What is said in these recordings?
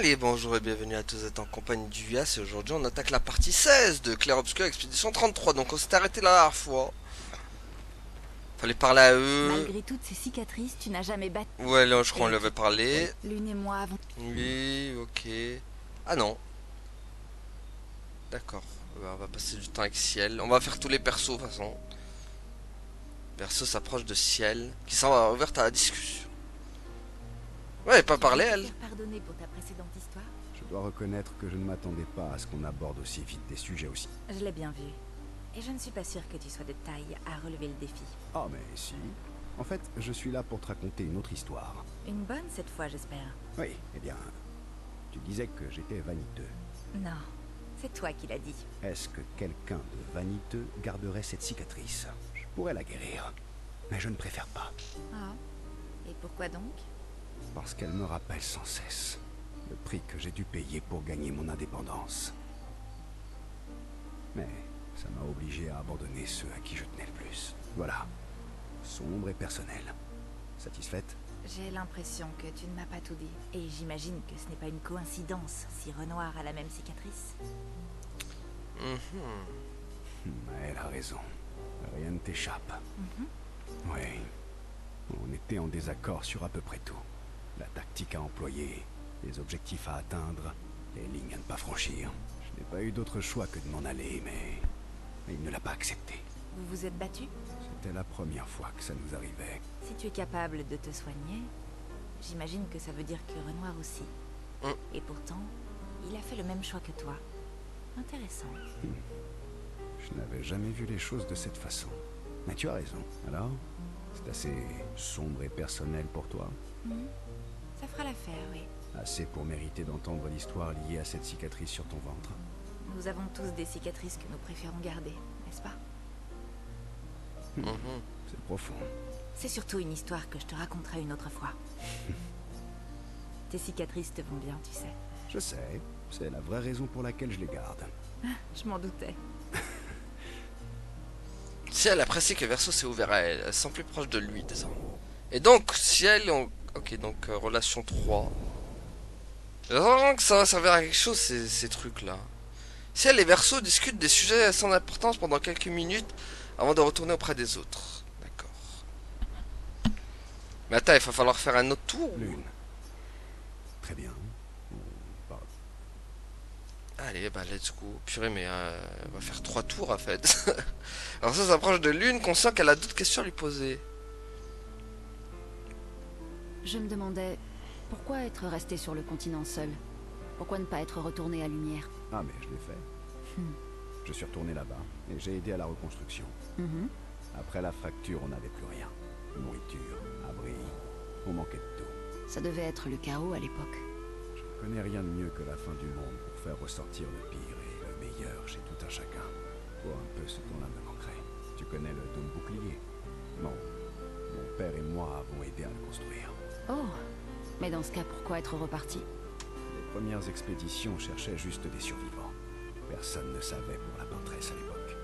Allez, bonjour et bienvenue à tous, vous êtes en compagnie du Vias et aujourd'hui on attaque la partie 16 de Clair Obscur Expédition 33. Donc on s'est arrêté la dernière fois. Fallait parler à eux. Malgré toutes ces cicatrices, tu n'as jamais battu. Ouais, là je crois qu'on lui Et avait parlé. Lune et moi avons... Oui, ok. Ah non, d'accord. On va passer du temps avec Ciel. On va faire tous les persos de toute façon. Perso s'approche de Ciel, qui s'en ouverte à la discussion. Ouais, elle n'a pas Tu veux parlé te elle. faire pardonner pour ta précédente histoire? Je dois reconnaître que je ne m'attendais pas à ce qu'on aborde aussi vite des sujets aussi. Je l'ai bien vu. Et je ne suis pas sûre que tu sois de taille à relever le défi. Ah mais si. En fait, je suis là pour te raconter une autre histoire. Une bonne cette fois, j'espère. Oui, eh bien, tu disais que j'étais vaniteux. Non, c'est toi qui l'as dit. Est-ce que quelqu'un de vaniteux garderait cette cicatrice? Je pourrais la guérir, mais je ne préfère pas. Ah. Et pourquoi donc? Parce qu'elle me rappelle sans cesse le prix que j'ai dû payer pour gagner mon indépendance. Mais ça m'a obligé à abandonner ceux à qui je tenais le plus. Voilà. Sombre et personnel. Satisfaite? J'ai l'impression que tu ne m'as pas tout dit. Et j'imagine que ce n'est pas une coïncidence si Renoir a la même cicatrice. Elle a raison. Rien ne t'échappe. Oui. On était en désaccord sur à peu près tout. La tactique à employer, les objectifs à atteindre, les lignes à ne pas franchir. Je n'ai pas eu d'autre choix que de m'en aller, mais il ne l'a pas accepté. Vous vous êtes battu? C'était la première fois que ça nous arrivait. Si tu es capable de te soigner, j'imagine que ça veut dire que Renoir aussi. Et pourtant, il a fait le même choix que toi. Intéressant. Je n'avais jamais vu les choses de cette façon. Mais tu as raison. Alors, c'est assez sombre et personnel pour toi? Ça fera l'affaire, oui. Assez pour mériter d'entendre l'histoire liée à cette cicatrice sur ton ventre. Nous avons tous des cicatrices que nous préférons garder, n'est-ce pas? C'est profond. C'est surtout une histoire que je te raconterai une autre fois. Tes cicatrices te vont bien, tu sais. Je sais. C'est la vraie raison pour laquelle je les garde. Je m'en doutais. Ciel apprécie que Verseau s'est ouvert à elle, elle se sent plus proche de lui désormais. Et donc, Ciel, ok, donc relation 3. J'ai l'impression que ça va servir à quelque chose ces trucs-là. Ciel et Verseau discutent des sujets sans importance pendant quelques minutes avant de retourner auprès des autres. D'accord. Mais attends, il va falloir faire un autre tour. Lune. Très bien. On parle. Allez, bah let's go. Purée, mais on va faire 3 tours en fait. Alors ça s'approche de Lune, conscient qu'elle a d'autres questions à lui poser. Je me demandais, pourquoi être resté sur le continent seul? Pourquoi ne pas être retourné à Lumière? Ah mais je l'ai fait. Je suis retourné là-bas et j'ai aidé à la reconstruction. Après la fracture, on n'avait plus rien. Nourriture, abri, on manquait de tout. Ça devait être le chaos à l'époque. Je ne connais rien de mieux que la fin du monde pour faire ressortir le pire et le meilleur chez tout un chacun. Pour un peu ce temps-là me manquerait. Tu connais le dôme bouclier? Non. Mon père et moi avons aidé à le construire. Oh, mais dans ce cas, pourquoi être reparti? Les premières expéditions cherchaient juste des survivants. Personne ne savait pour la peintresse à l'époque.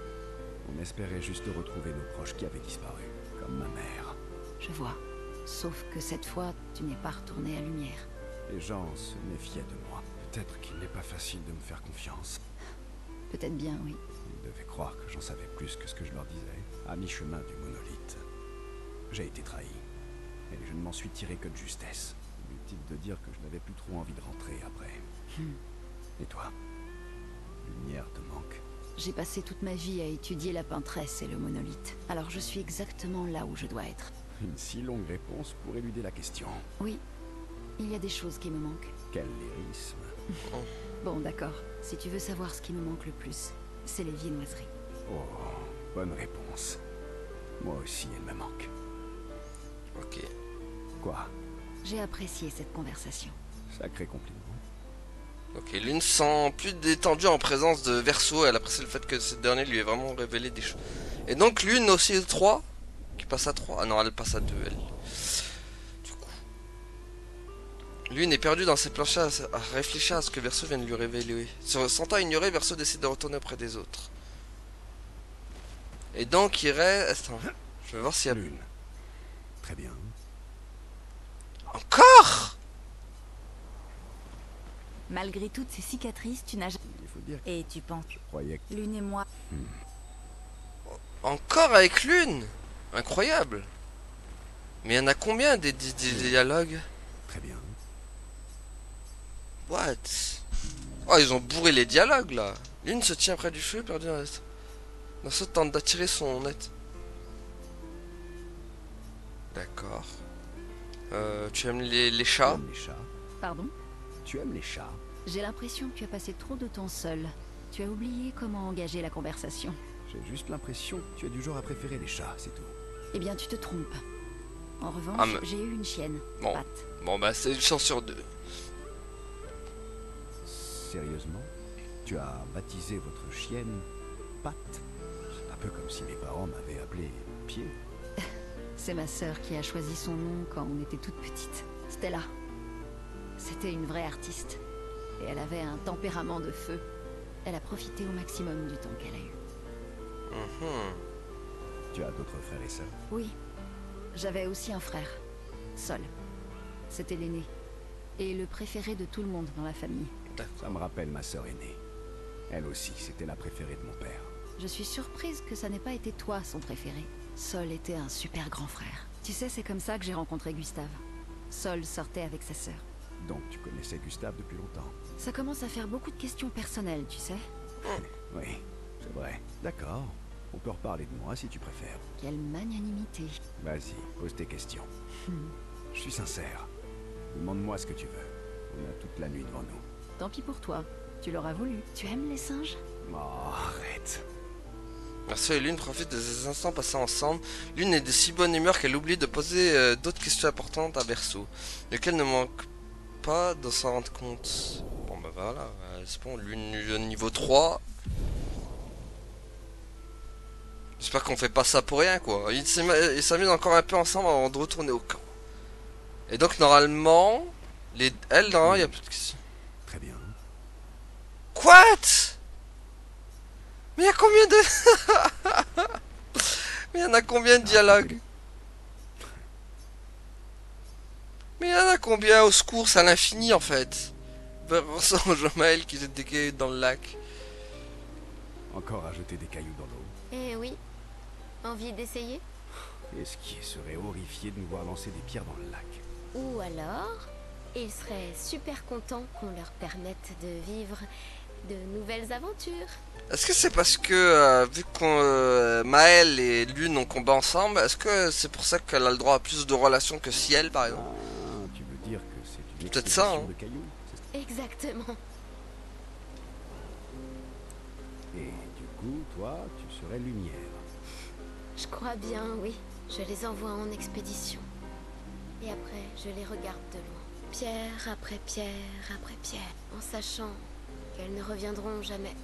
On espérait juste retrouver nos proches qui avaient disparu, comme ma mère. Je vois. Sauf que cette fois, tu n'es pas retourné à Lumière. Les gens se méfiaient de moi. Peut-être qu'il n'est pas facile de me faire confiance. Peut-être bien, oui. Ils devaient croire que j'en savais plus que ce que je leur disais. À mi-chemin du monolithe, j'ai été trahi. Et je ne m'en suis tiré que de justesse. Inutile de dire que je n'avais plus trop envie de rentrer après. Et toi? Lumière te manque? J'ai passé toute ma vie à étudier la peintresse et le monolithe. Alors je suis exactement là où je dois être. Une si longue réponse pour éluder la question. Oui, il y a des choses qui me manquent. Quel lyrisme. Bon, d'accord. Si tu veux savoir ce qui me manque le plus, c'est les viennoiseries. Oh, bonne réponse. Moi aussi, elle me manque. Ok. Quoi? J'ai apprécié cette conversation. Sacré compliment. Ok, Lune sent plus détendue en présence de Verseau. Elle apprécie le fait que ce dernier lui ait vraiment révélé des choses. Et donc Lune aussi 3 qui passe à 3. Ah non, elle passe à 2 elle. Du coup. Lune est perdue dans ses planchers à réfléchir à ce que Verseau vient de lui révéler. Se sentant ignoré, Verseau décide de retourner auprès des autres. Et donc il reste... Attends, je vais voir s'il y a... Lune. Très bien. Encore? Malgré toutes ces cicatrices, tu n'as jamais... Il faut dire que Et tu penses... je croyais que... Lune et moi... Encore avec Lune? Incroyable. Mais il y en a combien des dialogues? Très bien. What? Oh, ils ont bourré les dialogues là. Lune se tient près du feu, perdu dans ce temps d'attirer son net. D'accord. Tu aimes les Tu chats? aimes les chats? Pardon? Tu aimes les chats? J'ai l'impression que tu as passé trop de temps seul. Tu as oublié comment engager la conversation. J'ai juste l'impression que tu es du genre à préférer les chats, c'est tout. Eh bien, tu te trompes. En revanche, Ah, mais... j'ai eu une chienne, Bon. Pat. Bon bah c'est une chance sur deux. Sérieusement? Tu as baptisé votre chienne Pat? C'est un peu comme si mes parents m'avaient appelé Pied. C'est ma sœur qui a choisi son nom quand on était toute petite. Stella. C'était une vraie artiste. Et elle avait un tempérament de feu. Elle a profité au maximum du temps qu'elle a eu. Tu as d'autres frères et sœurs? Oui. J'avais aussi un frère. Sol. C'était l'aîné. Et le préféré de tout le monde dans la famille. Ça me rappelle ma sœur aînée. Elle aussi, c'était la préférée de mon père. Je suis surprise que ça n'ait pas été toi son préféré. Sol était un super grand frère. Tu sais, c'est comme ça que j'ai rencontré Gustave. Sol sortait avec sa sœur. Donc tu connaissais Gustave depuis longtemps? Ça commence à faire beaucoup de questions personnelles, tu sais. Oui, c'est vrai. D'accord. On peut reparler de moi si tu préfères. Quelle magnanimité. Vas-y, pose tes questions. Je suis sincère. Demande-moi ce que tu veux. On a toute la nuit devant nous. Tant pis pour toi. Tu l'auras voulu. Tu aimes les singes? Oh, arrête. Merci et Lune profite de ces instants passés ensemble. Lune est de si bonne humeur qu'elle oublie de poser d'autres questions importantes à Verso, lesquelles ne manquent pas de s'en rendre compte. Bon bah voilà, c'est bon, Lune niveau 3. J'espère qu'on fait pas ça pour rien quoi. Ils s'amusent encore un peu ensemble avant de retourner au camp. Et donc normalement, elle, non, il y a plus de questions. Très bien. Quoi? Mais il y a combien de... Mais il y en a combien de dialogues? Mais il y en a combien au secours, c'est à l'infini en fait. Vincent Jomaël qui s'est décalé dans le lac. Encore à jeter des cailloux dans l'eau. Eh oui. Envie d'essayer? Et ce qui serait horrifié de nous voir lancer des pierres dans le lac. Ou alors, ils seraient super contents qu'on leur permette de vivre de nouvelles aventures. Est-ce que c'est parce que, vu qu'on Maël et Lune ont combat ensemble, est-ce que c'est pour ça qu'elle a le droit à plus de relations que Ciel par exemple? Ah, tu veux dire que c'est une Peut-être ça, expédition hein. de cailloux? Exactement. Et du coup, toi, tu serais lumière. Je crois bien, oui. Je les envoie en expédition. Et après, je les regarde de loin. Pierre après pierre après pierre. En sachant qu'elles ne reviendront jamais.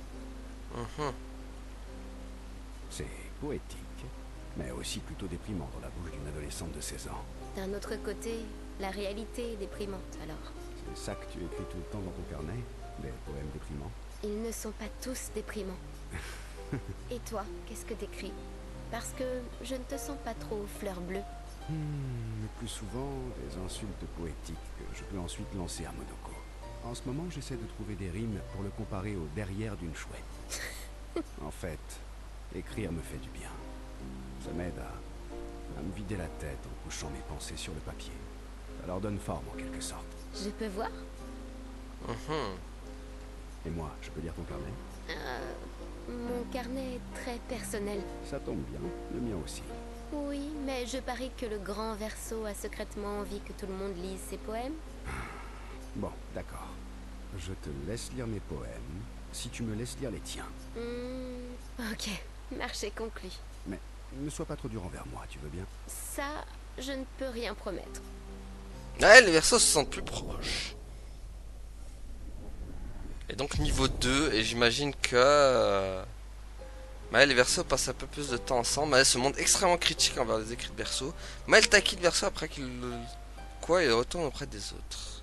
C'est poétique, mais aussi plutôt déprimant dans la bouche d'une adolescente de 16 ans. D'un autre côté, la réalité est déprimante alors. C'est ça que tu écris tout le temps dans ton carnet? Des poèmes déprimants? Ils ne sont pas tous déprimants. Et toi, qu'est-ce que t'écris? Parce que je ne te sens pas trop fleur bleue. Le plus souvent, des insultes poétiques que je peux ensuite lancer à Monoko. En ce moment, j'essaie de trouver des rimes pour le comparer au derrière d'une chouette. En fait, écrire me fait du bien. Ça m'aide à me vider la tête en couchant mes pensées sur le papier. Ça leur donne forme en quelque sorte. Je peux voir? Et moi, je peux lire ton carnet? Mon carnet est très personnel. Ça tombe bien, le mien aussi. Oui, mais je parie que le grand Verseau a secrètement envie que tout le monde lise ses poèmes. Bon, d'accord. Je te laisse lire mes poèmes, si tu me laisses lire les tiens. Ok, marché conclu. Mais ne sois pas trop dur envers moi, tu veux bien? Ça, je ne peux rien promettre. Ouais, les Verseaux se sentent plus proches. Et donc niveau 2, et j'imagine que... Maël et Verseau passent un peu plus de temps ensemble. Maël se montre extrêmement critique envers les écrits de Verseau. Maël taquine Verseau après qu'il... il retourne auprès des autres.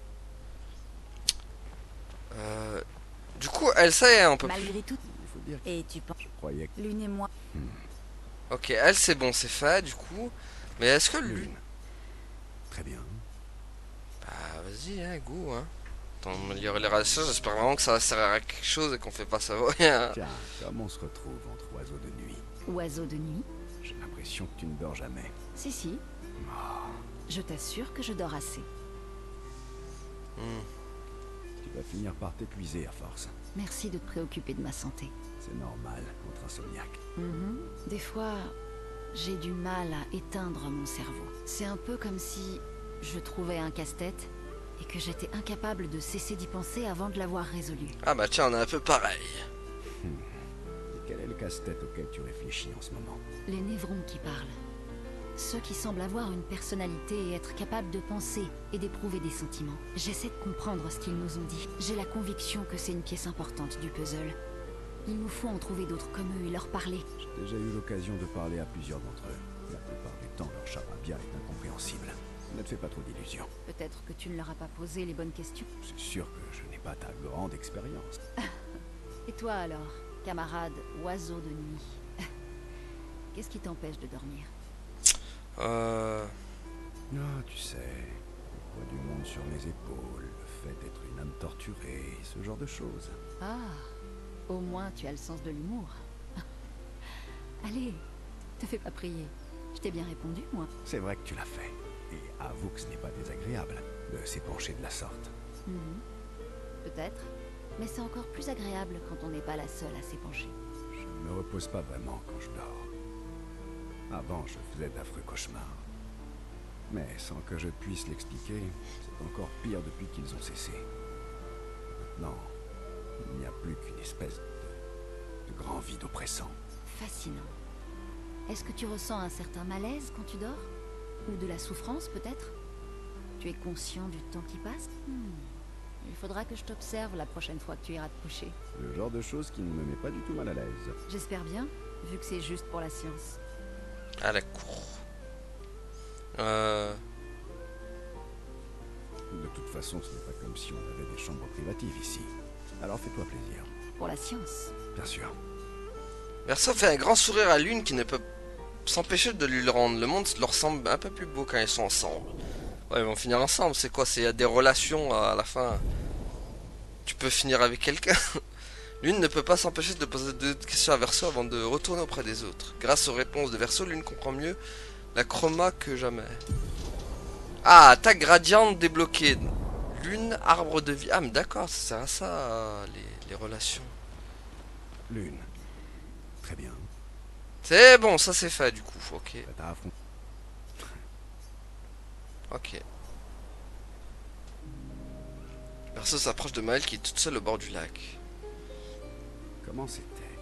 Du coup, elle, ça y est, on peut plus. Malgré tout... Il faut dire que Et tu penses... je croyais que... Lune et moi... Ok, elle, c'est bon, c'est fait, du coup. Mais est-ce que Lune... Très bien. Bah, vas-y, hein, go, hein. Tant améliorer les relations, j'espère vraiment que ça va servir à quelque chose et qu'on fait pas ça. Tiens, Tiens, comme on se retrouve entre oiseaux de nuit. Oiseau de nuit? J'ai l'impression que tu ne dors jamais. Si, si. Oh, Je t'assure que je dors assez. tu vas finir par t'épuiser à force. Merci de te préoccuper de ma santé. C'est normal contre insomniaque. Des fois, j'ai du mal à éteindre mon cerveau. C'est un peu comme si je trouvais un casse-tête et que j'étais incapable de cesser d'y penser avant de l'avoir résolu. ah bah tiens, on est un peu pareil. Et quel est le casse-tête auquel tu réfléchis en ce moment? Les névrons qui parlent. Ceux qui semblent avoir une personnalité et être capables de penser et d'éprouver des sentiments. J'essaie de comprendre ce qu'ils nous ont dit. J'ai la conviction que c'est une pièce importante du puzzle. Il nous faut en trouver d'autres comme eux et leur parler. J'ai déjà eu l'occasion de parler à plusieurs d'entre eux. La plupart du temps, leur charabia est incompréhensible. Ne te fais pas trop d'illusions. Peut-être que tu ne leur as pas posé les bonnes questions. C'est sûr que je n'ai pas ta grande expérience. Et toi alors, camarade oiseau de nuit? Qu'est-ce qui t'empêche de dormir? Ah, tu sais, le poids du monde sur mes épaules, le fait d'être une âme torturée, ce genre de choses. Ah, au moins tu as le sens de l'humour. Allez, te fais pas prier. Je t'ai bien répondu, moi. C'est vrai que tu l'as fait. Et avoue que ce n'est pas désagréable de s'épancher de la sorte. Peut-être, mais c'est encore plus agréable quand on n'est pas la seule à s'épancher. Je ne me repose pas vraiment quand je dors. Avant, je faisais d'affreux cauchemars. Mais sans que je puisse l'expliquer, c'est encore pire depuis qu'ils ont cessé. Maintenant, il n'y a plus qu'une espèce de grand vide oppressant. Fascinant. Est-ce que tu ressens un certain malaise quand tu dors? Ou de la souffrance, peut-être? Tu es conscient du temps qui passe? Il faudra que je t'observe la prochaine fois que tu iras te coucher. Le genre de choses qui ne me met pas du tout mal à l'aise. J'espère bien, vu que c'est juste pour la science. À la cour. De toute façon, ce n'est pas comme si on avait des chambres privatives ici. Alors fais-toi plaisir. Pour la science. Bien sûr. Verso fait un grand sourire à Lune qui ne peut s'empêcher de lui le rendre. Le monde leur semble un peu plus beau quand ils sont ensemble. Ouais, ils vont finir ensemble, c'est quoi? C'est des relations à la fin. Tu peux finir avec quelqu'un. Lune ne peut pas s'empêcher de poser deux questions à Verso avant de retourner auprès des autres. Grâce aux réponses de Verso, Lune comprend mieux la chroma que jamais. Ah, attaque gradiente débloquée. Lune, arbre de vie. Ah, mais d'accord, ça sert à ça, les relations. Lune. Très bien. C'est bon, ça c'est fait du coup, ok. T'as affronté. Ok. Verso s'approche de Maëlle qui est toute seule au bord du lac. Comment c'était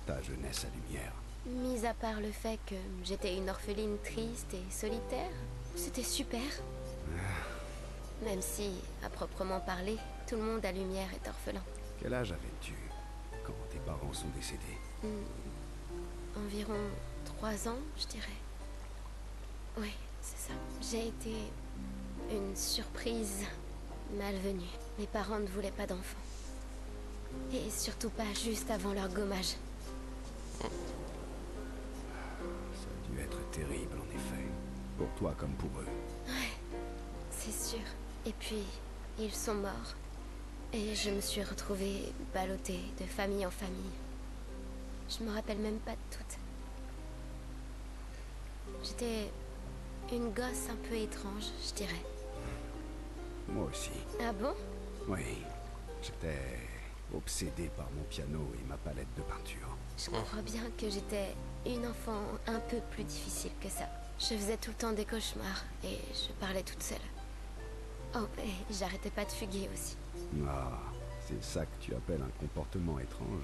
ta jeunesse à lumière? Mis à part le fait que j'étais une orpheline triste et solitaire, c'était super. Même si, à proprement parler, tout le monde à Lumière est orphelin. Quel âge avais-tu quand tes parents sont décédés? Environ 3 ans, je dirais. Oui, c'est ça. J'ai été une surprise malvenue. Mes parents ne voulaient pas d'enfants. Et surtout pas juste avant leur gommage. Ça a dû être terrible, en effet. Pour toi comme pour eux. Ouais, c'est sûr. Et puis, ils sont morts. Et je me suis retrouvée ballottée de famille en famille. Je me rappelle même pas de toutes. J'étais une gosse un peu étrange, je dirais. Moi aussi. Ah bon? Oui. J'étais obsédé par mon piano et ma palette de peinture. Je crois bien que j'étais une enfant un peu plus difficile que ça. Je faisais tout le temps des cauchemars et je parlais toute seule. Oh, et j'arrêtais pas de fuguer aussi. Ah, c'est ça que tu appelles un comportement étrange.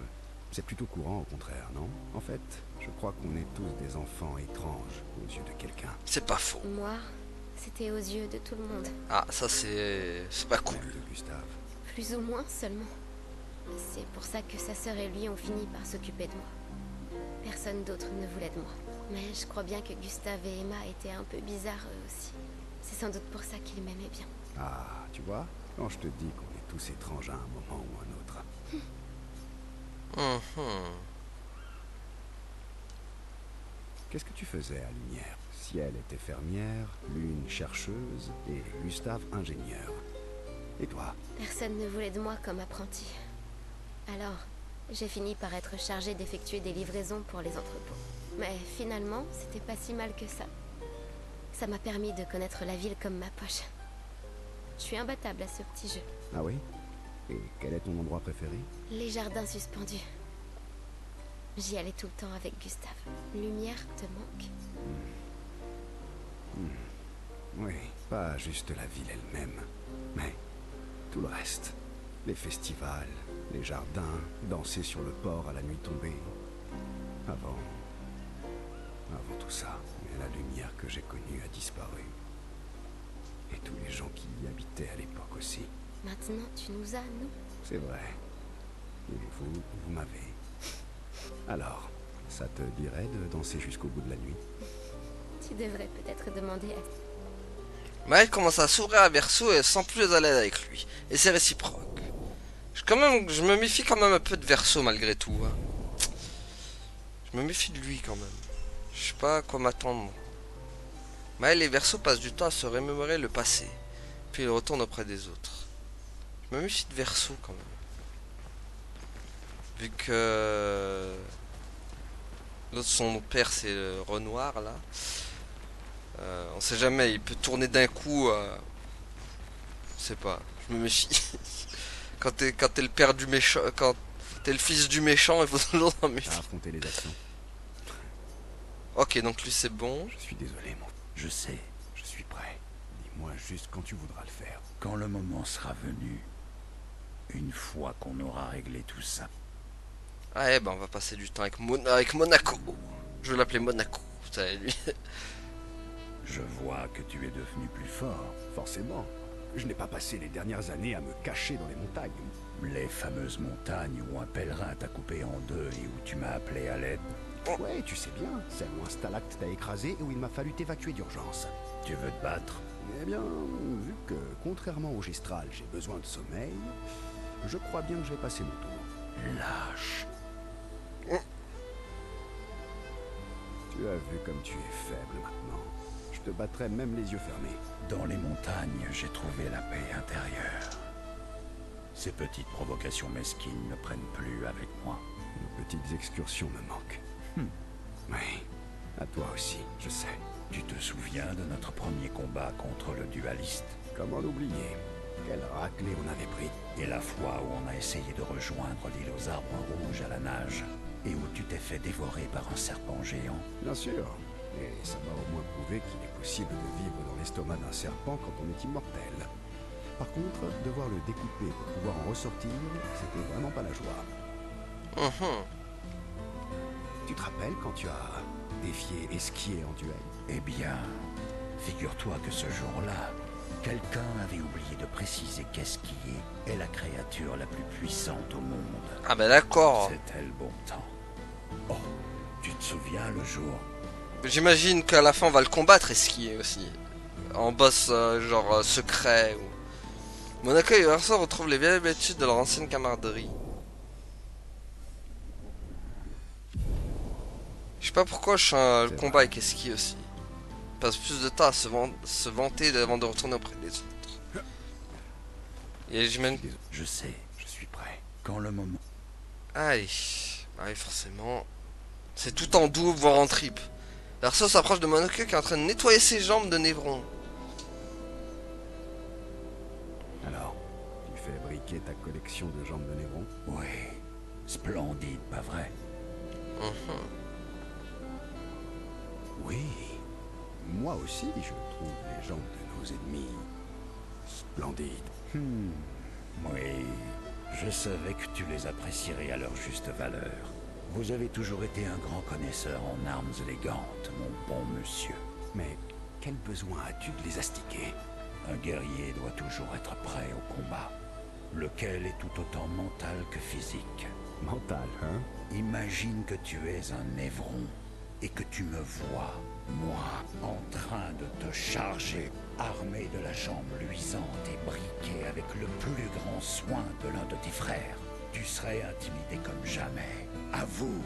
C'est plutôt courant au contraire, non? En fait, je crois qu'on est tous des enfants étranges aux yeux de quelqu'un. C'est pas faux. Moi, c'était aux yeux de tout le monde. Ah, ça c'est pas cool. Même de Gustave. Plus ou moins seulement. C'est pour ça que sa sœur et lui ont fini par s'occuper de moi. Personne d'autre ne voulait de moi. Mais je crois bien que Gustave et Emma étaient un peu bizarres eux aussi. C'est sans doute pour ça qu'ils m'aimaient bien. Ah, tu vois, quand je te dis qu'on est tous étranges à un moment ou un autre. Qu'est-ce que tu faisais à Lumière? Ciel était fermière, Lune chercheuse et Gustave ingénieur. Et toi? Personne ne voulait de moi comme apprenti. Alors, j'ai fini par être chargée d'effectuer des livraisons pour les entrepôts. Mais finalement, c'était pas si mal que ça. Ça m'a permis de connaître la ville comme ma poche. Je suis imbattable à ce petit jeu. Ah oui? Et quel est ton endroit préféré? Les jardins suspendus. J'y allais tout le temps avec Gustave. Lumière te manque? Oui, pas juste la ville elle-même, mais tout le reste. Les festivals, les jardins, danser sur le port à la nuit tombée. Avant tout ça, mais la lumière que j'ai connue a disparu. Et tous les gens qui y habitaient à l'époque aussi. Maintenant, tu nous as, nous? C'est vrai. Et vous m'avez. Alors, ça te dirait de danser jusqu'au bout de la nuit? Tu devrais peut-être demander à... Maël commence à s'ouvrir à Verso et elle se sent plus à l'aise avec lui. Et c'est réciproque. Je me méfie quand même un peu de Verso malgré tout. Hein. Je me méfie de lui quand même. Je sais pas à quoi m'attendre. Maël et Verso passent du temps à se remémorer le passé. Puis ils retournent auprès des autres. Je me méfie de Verso quand même. Vu que... L'autre, son père, c'est le Renoir là. On sait jamais, il peut tourner d'un coup. Je sais pas, je me méfie. Quand t'es le père du méchant, quand t'es le fils du méchant, il faut toujours s'en méfier. À affronter les actions. Ok, donc lui c'est bon. Je suis désolé, mon. Je sais, Je suis prêt. Dis-moi juste quand tu voudras le faire. quand le moment sera venu, une fois qu'on aura réglé tout ça. Ah eh ben on va passer du temps avec, avec Monaco. Je vais l'appeler Monaco. Ça, lui. Je vois que tu es devenu plus fort. Forcément. Je n'ai pas passé les dernières années à me cacher dans les montagnes. Les fameuses montagnes où un pèlerin t'a coupé en deux et où tu m'as appelé à l'aide. Ouais, tu sais bien, celle où un stalacte t'a écrasé et où il m'a fallu t'évacuer d'urgence. Tu veux te battre? Eh bien, vu que, contrairement au Gestral, j'ai besoin de sommeil, je crois bien que je vais passer mon tour. Lâche. Tu as vu comme tu es faible maintenant. Je te battrai même les yeux fermés. Dans les montagnes, j'ai trouvé la paix intérieure. Ces petites provocations mesquines ne prennent plus avec moi. Nos petites excursions me manquent. Oui, à toi aussi, je sais. Tu te souviens de notre premier combat contre le dualiste? Comment l'oublier? Quelle raclée on avait pris. Et la fois où on a essayé de rejoindre l'île aux arbres rouges à la nage, et où tu t'es fait dévorer par un serpent géant. Bien sûr. Et ça m'a au moins prouvé qu'il est possible de vivre dans l'estomac d'un serpent quand on est immortel. Par contre, devoir le découper pour pouvoir en ressortir, c'était vraiment pas la joie. Tu te rappelles quand tu as défié Esquier en duel? Eh bien, figure-toi que ce jour-là, quelqu'un avait oublié de préciser qu'Esquier est la créature la plus puissante au monde. Ah ben d'accord. C'était le bon temps. Oh, tu te souviens le jour? J'imagine qu'à la fin on va le combattre Esquier aussi. En boss genre secret. Ou... Monaco et Verso retrouvent les vieilles habitudes de leur ancienne camaraderie. Je sais pas pourquoi je suis le combat avec Esquier aussi. Il passe plus de temps à se vanter avant de retourner auprès des autres. Et j'imagine... Je sais, Je suis prêt. quand le moment... Allez. Bah oui, forcément. C'est tout en double, voire en triple. Verso s'approche de Monaco qui est en train de nettoyer ses jambes de névrons. Alors, tu fais briquer ta collection de jambes de névrons? Oui, splendide, pas vrai? Oui. Moi aussi, je trouve les jambes de nos ennemis splendides. Oui, je savais que tu les apprécierais à leur juste valeur. Vous avez toujours été un grand connaisseur en armes élégantes, mon bon monsieur. Mais quel besoin as-tu de les astiquer? Un guerrier doit toujours être prêt au combat, lequel est tout autant mental que physique. Mental, hein? Imagine que tu es un névron et que tu me vois, moi, en train de te charger, armé de la jambe luisante et briqué avec le plus grand soin de l'un de tes frères. Tu serais intimidé comme jamais. À vous.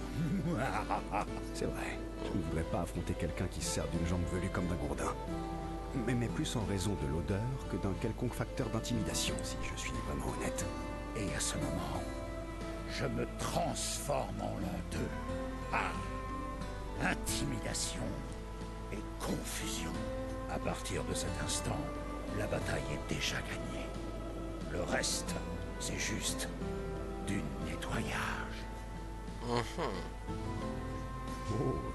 C'est vrai. Je ne voudrais pas affronter quelqu'un qui se sert d'une jambe velue comme d'un gourdin. mais plus en raison de l'odeur que d'un quelconque facteur d'intimidation, si je suis vraiment honnête. Et à ce moment, je me transforme en l'un d'eux. Ah! Intimidation et confusion. À partir de cet instant, la bataille est déjà gagnée. Le reste, c'est juste du nettoyage. Oh,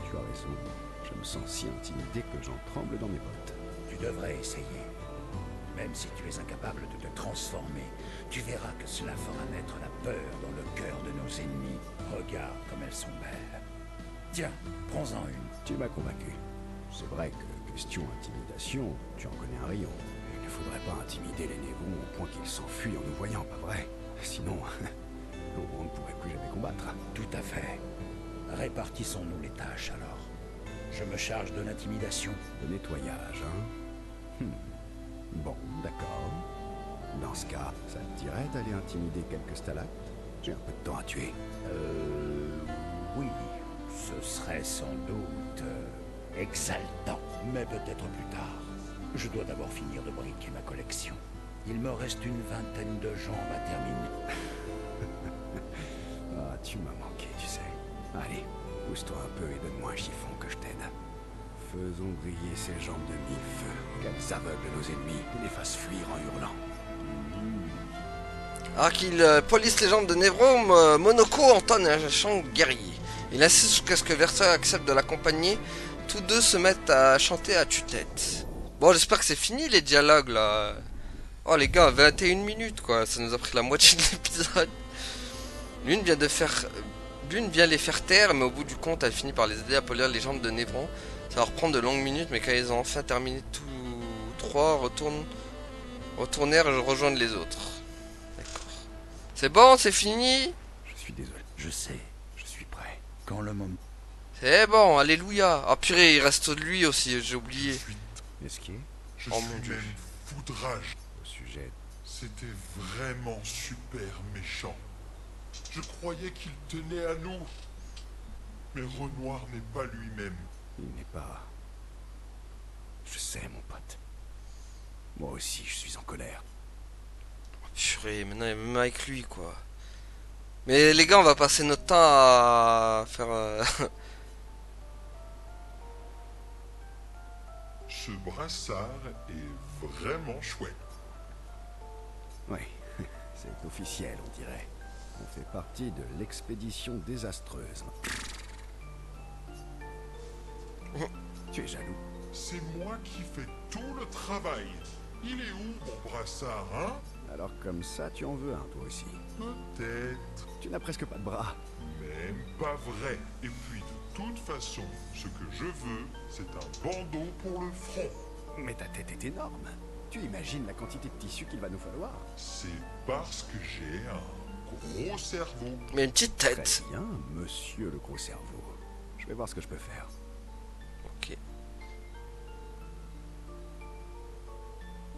tu as raison. Je me sens si intimidé que j'en tremble dans mes bottes. Tu devrais essayer. Même si tu es incapable de te transformer, tu verras que cela fera naître la peur dans le cœur de nos ennemis. Regarde comme elles sont belles. Tiens, prends-en une. Tu m'as convaincu. C'est vrai que, question intimidation, tu en connais un rayon. Il ne faudrait pas intimider les Névrons au point qu'ils s'enfuient en nous voyant, pas vrai? Sinon, on ne pourrait plus jamais combattre. Tout à fait. Répartissons-nous les tâches alors. Je me charge de l'intimidation. De nettoyage, hein? Bon, d'accord. Dans ce cas, ça te dirait d'aller intimider quelques stalactes? J'ai un peu de temps à tuer. Oui, ce serait sans doute exaltant, mais peut-être plus tard. Je dois d'abord finir de briquer ma collection. Il me reste une vingtaine de jambes à terminer. Ah, tu m'as manqué, tu sais. Allez, pousse-toi un peu et donne-moi un chiffon que je t'aide. Faisons briller ces jambes de mille feux, qu'elles aveuglent nos ennemis et les fassent fuir en hurlant. Alors qu'il police les jambes de Névron, Monoko entonne un chant guerrier. Il insiste jusqu'à ce que Versa accepte de l'accompagner. Tous deux se mettent à chanter à tue-tête. Bon, j'espère que c'est fini les dialogues là. Oh les gars, 21 minutes quoi, ça nous a pris la moitié de l'épisode. L'une vient les faire taire, mais au bout du compte, elle finit par les aider à polir les jambes de Névron. Ça va reprendre de longues minutes, mais quand ils ont enfin terminé tous trois, retournèrent rejoindre les autres. D'accord. C'est bon, c'est fini? Je suis désolé. Je sais, Je suis prêt. quand le moment... C'est bon, alléluia. Ah purée, il reste lui aussi, j'ai oublié. Esquier, Je Oh, suis mon Dieu. même foudrage. au sujet... C'était vraiment super méchant. Je croyais qu'il tenait à nous. Mais Renoir n'est pas lui-même. Il n'est pas... Je sais, mon pote. Moi aussi, je suis en colère. Purée, maintenant il est même avec lui quoi. Mais les gars, on va passer notre temps à faire... Ce brassard est vraiment chouette. Oui, c'est officiel, on dirait. On fait partie de l'expédition désastreuse. Tu es jaloux? C'est moi qui fais tout le travail. Il est où mon brassard, hein? Alors comme ça, tu en veux un, toi aussi. Peut-être. Tu n'as presque pas de bras. Même pas vrai. Et puis de toute façon, ce que je veux, c'est un bandeau pour le front. Mais ta tête est énorme. Tu imagines la quantité de tissu qu'il va nous falloir? C'est parce que j'ai un gros cerveau. Mais une petite Très tête. bien, monsieur le gros cerveau. Je vais voir ce que je peux faire. Ok.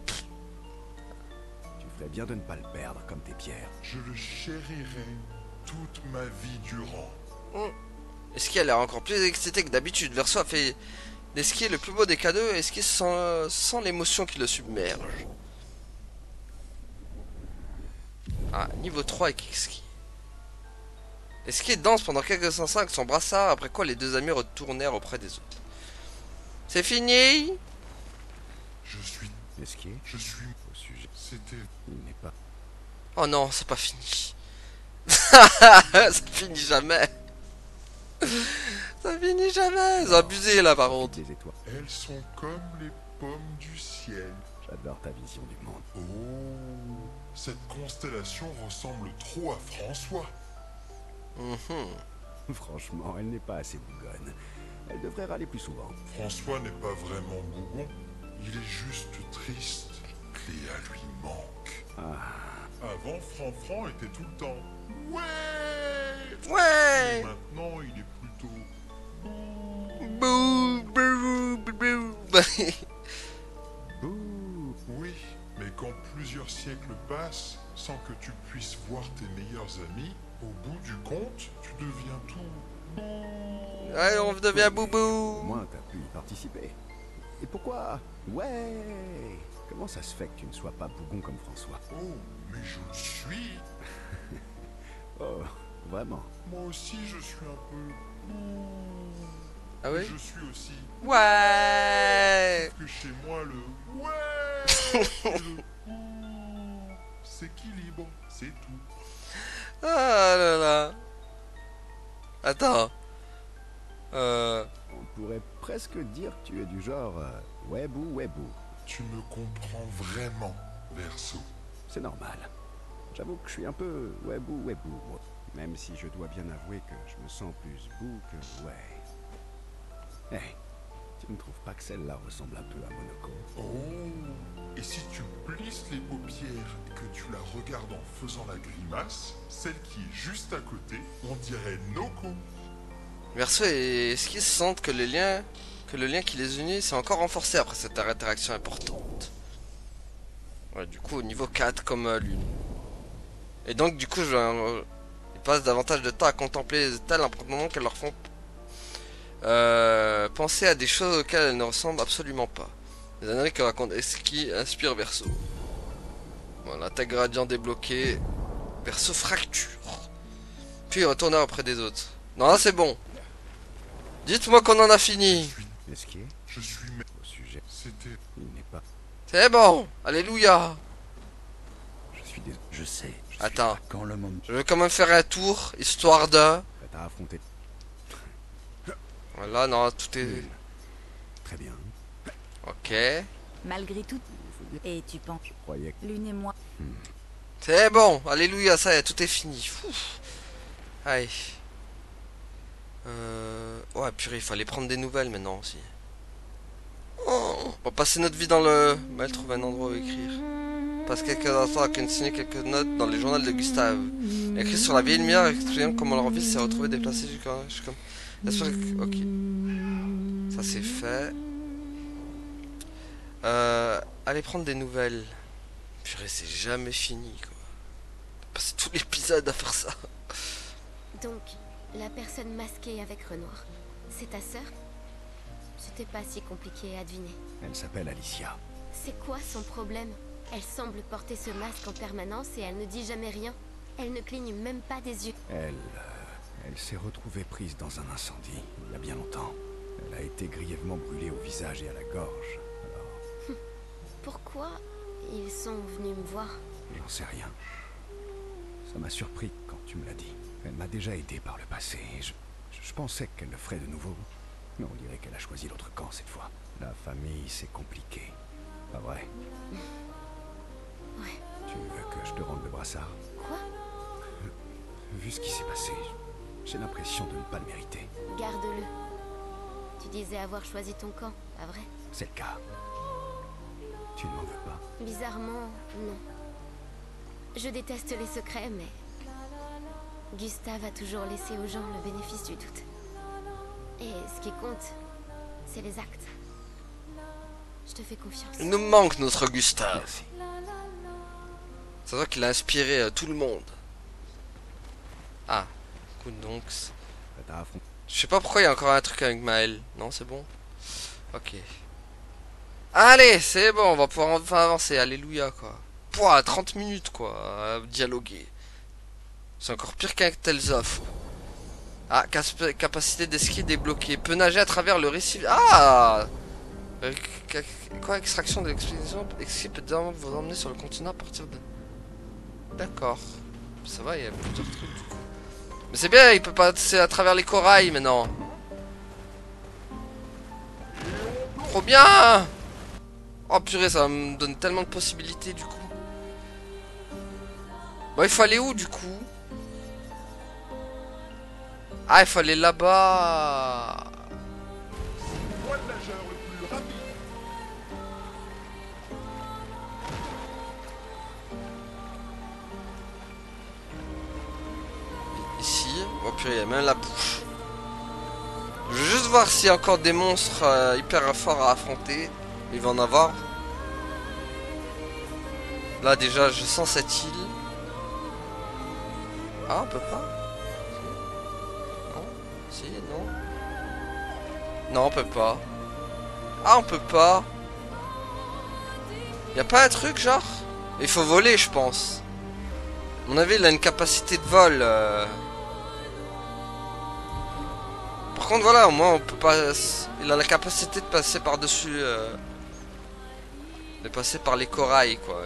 Tu ferais bien de ne pas le perdre comme tes pierres. Je le chérirai toute ma vie durant. Est-ce qu'elle est encore plus excitée que d'habitude? Verso a fait d'Esquier le plus beau des cadeaux, Esquier sans l'émotion qui le submerge. Ah, niveau 3 avec Esquier. Esquier danse pendant quelques instants avec son brassard, après quoi les deux amis retournèrent auprès des autres. C'est fini? Je suis Esquier, au sujet. C'était... il n'est pas... Oh non, c'est pas fini. Ça finit jamais. Ça finit jamais. Ils ont abusé là par contre. Des étoiles. Elles sont comme les pommes du ciel. J'adore ta vision du monde. Oh, cette constellation ressemble trop à François. Franchement, elle n'est pas assez bougonne. Elle devrait râler plus souvent. François n'est pas vraiment bougon. Il est juste triste. Cléa lui manque. Avant, Franfran était tout le temps. Ouais. Ouais. Et maintenant, il est plutôt. Bouh, bouh, bouh, bouh. Bouh. Oui, mais quand plusieurs siècles passent sans que tu puisses voir tes meilleurs amis, au bout du compte, tu deviens tout. Ouais, on devient Au boubou. moins, t'as pu y participer. Et pourquoi? Ouais. Comment ça se fait que tu ne sois pas bougon comme François? Oh, mais je le suis. Oh, vraiment? Moi aussi, je suis un peu... Ah oui? Je suis aussi... Ouais. Que chez moi, le... Ouais et le... s'équilibre, c'est tout. Ah là là. Attends. On pourrait presque dire que tu es du genre Webou. Tu me comprends vraiment, Verso. C'est normal. J'avoue que je suis un peu Webou, moi. Même si je dois bien avouer que je me sens plus bou que ouais. Hey, tu ne trouves pas que celle-là ressemble un peu à Monoko? Oh. Et si tu plisses les paupières et que tu la regardes en faisant la grimace, celle qui est juste à côté, on dirait Noko. Verso, est-ce qu'ils sentent que le lien qui les unit s'est encore renforcé après cette interaction importante? Ouais, du coup, au niveau 4 comme Lune. Et donc, du coup, ils passent davantage de temps à contempler les états l'important qu'elles leur font penser à des choses auxquelles elles ne ressemblent absolument pas. Les analyses que raconte Eski inspirent Verso. Voilà, tag gradient débloqué. Verso fracture. Puis retourner auprès des autres. Non, là c'est bon. Dites-moi qu'on en a fini. Esquier, Je suis... au sujet, C'était... il n'est pas... C'est bon. Alléluia. Je suis désolé. Je sais. Je Attends. suis là quand le moment... Je vais quand même faire un tour, histoire de... Prêt à affronter. Voilà, non, tout est... Très bien. Ok. Malgré tout. Et tu penses, Je croyais que... Lune et moi, C'est bon. Alléluia, ça y est, tout est fini. Ouf. Allez. Ouais, purée, il fallait prendre des nouvelles maintenant aussi. Oh, on va passer notre vie dans le... Elle trouve un endroit où écrire. Passe quelques instants à signer quelques notes dans les journaux de Gustave. Elle écrit sur la vieille lumière, expliquant comment leur vie s'est retrouvée déplacée jusqu'à... J'espère que... Ok. Ça c'est fait. Allez prendre des nouvelles. Purée, c'est jamais fini, quoi. Passer tout l'épisode à faire ça. Donc, la personne masquée avec Renoir, c'est ta sœur? C'était pas si compliqué à deviner. Elle s'appelle Alicia. C'est quoi son problème? Elle semble porter ce masque en permanence et elle ne dit jamais rien. Elle ne cligne même pas des yeux. Elle s'est retrouvée prise dans un incendie, il y a bien longtemps. Elle a été grièvement brûlée au visage et à la gorge. Alors, Pourquoi ils sont venus me voir? j'en sais rien. Ça m'a surpris quand tu me l'as dit. Elle m'a déjà aidé par le passé. Je pensais qu'elle le ferait de nouveau. Mais on dirait qu'elle a choisi l'autre camp cette fois. La famille, c'est compliqué. Pas vrai? Ouais. Tu veux que je te rende le brassard? Quoi? Vu ce qui s'est passé, j'ai l'impression de ne pas le mériter. Garde-le. Tu disais avoir choisi ton camp, pas vrai? C'est le cas. Tu ne m'en veux pas? Bizarrement, non. Je déteste les secrets, mais... Gustave a toujours laissé aux gens le bénéfice du doute. Et ce qui compte, c'est les actes. Je te fais confiance. Il nous manque notre Gustave. Merci. C'est vrai qu'il a inspiré tout le monde. Ah, écoute donc. Prête à affronter. Je sais pas pourquoi il y a encore un truc avec Maël. Non, c'est bon. Ok. Allez, c'est bon, on va pouvoir enfin avancer. Alléluia, quoi. Pouah, 30 minutes, quoi, à dialoguer. C'est encore pire qu'un Tales of. Ah, capacité d'esquive débloquée. Peut nager à travers le récif. Ah quoi, extraction de l'expédition. Esquive peut désormais vous emmener sur le continent à partir de... D'accord. Ça va, il y a plusieurs trucs du coup. Mais c'est bien, il peut passer à travers les corails maintenant. Trop bien. Oh purée, ça me donne tellement de possibilités du coup. Bon, il faut aller où du coup? Ah, il faut aller là-bas. Moi le nageur le plus rapide. Ici. Oh purée, il y a même la bouche. Je veux juste voir s'il y a encore des monstres hyper forts à affronter. Il va en avoir. Là déjà, je sens cette île. Ah, on peut pas? Non? Si, non? Non, on peut pas. Ah, on peut pas. Y a pas un truc genre? Il faut voler, je pense. À mon avis, il a une capacité de vol. Par contre, voilà, au moins, on peut pas. Il a la capacité de passer par-dessus. De passer par les corails, quoi.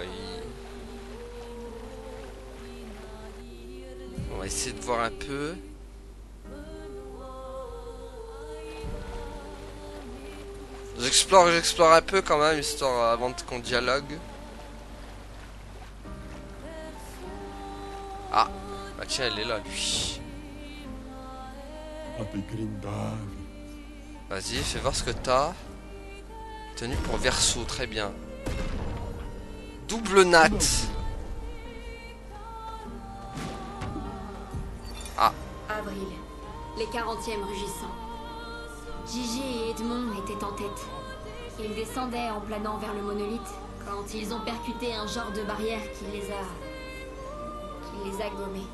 On va essayer de voir un peu. J'explore un peu quand même, histoire avant qu'on dialogue. Ah, bah tiens, elle est là, lui. Vas-y, fais voir ce que t'as. Tenue pour verso, très bien. Double nat. Ah. Avril, les 40e rugissants. Gigi et Edmond étaient en tête. Ils descendaient en planant vers le monolithe quand ils ont percuté un genre de barrière qui les a gommés.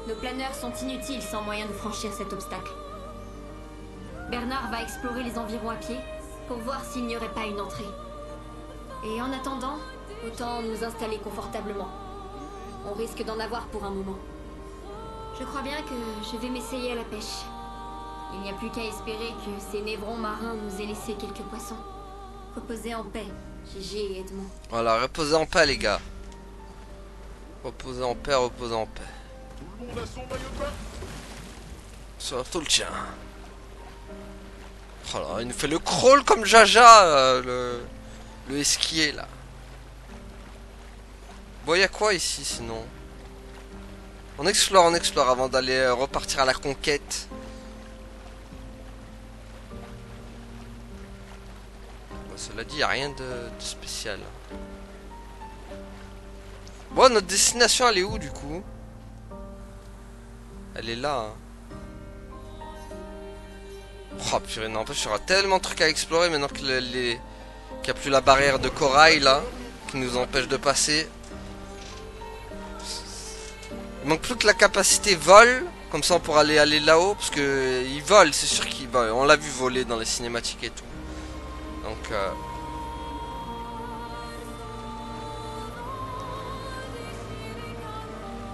Nos planeurs sont inutiles sans moyen de franchir cet obstacle. Bernard va explorer les environs à pied pour voir s'il n'y aurait pas une entrée. Et en attendant, autant nous installer confortablement. On risque d'en avoir pour un moment. Je crois bien que je vais m'essayer à la pêche. Il n'y a plus qu'à espérer que ces névrons marins nous aient laissé quelques poissons. Reposez en paix, Gigi et Edmond. Voilà, reposez en paix, les gars. Reposez en paix, reposez en paix. Tout le monde a son maillot de bain. Surtout le tien. Oh là, il nous fait le crawl comme Jaja, le esquier, là. Bon, y a quoi ici, sinon? On explore avant d'aller repartir à la conquête. Cela dit, il n'y a rien de spécial. Bon, notre destination, elle est où, du coup? Elle est là. Hein. Oh, purée, n'empêche, il y aura tellement de trucs à explorer maintenant qu'il n'y a plus la barrière de corail, là, qui nous empêche de passer. Il manque plus que la capacité vol. Comme ça, on pourra aller là-haut. Parce que il vole, c'est sûr qu'il vole. On l'a vu voler dans les cinématiques et tout. Donc,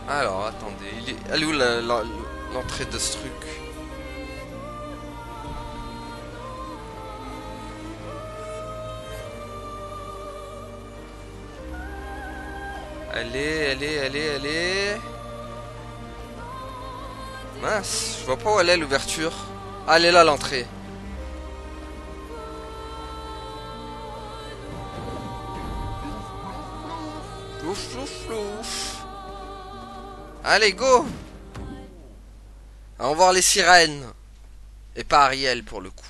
alors, attendez. Elle est où l'entrée de ce truc? Elle est... Mince, je vois pas où elle est l'ouverture. Ah, elle est là l'entrée. Ouf, ouf, ouf. Allez, go. On va voir les sirènes. Et pas Ariel pour le coup.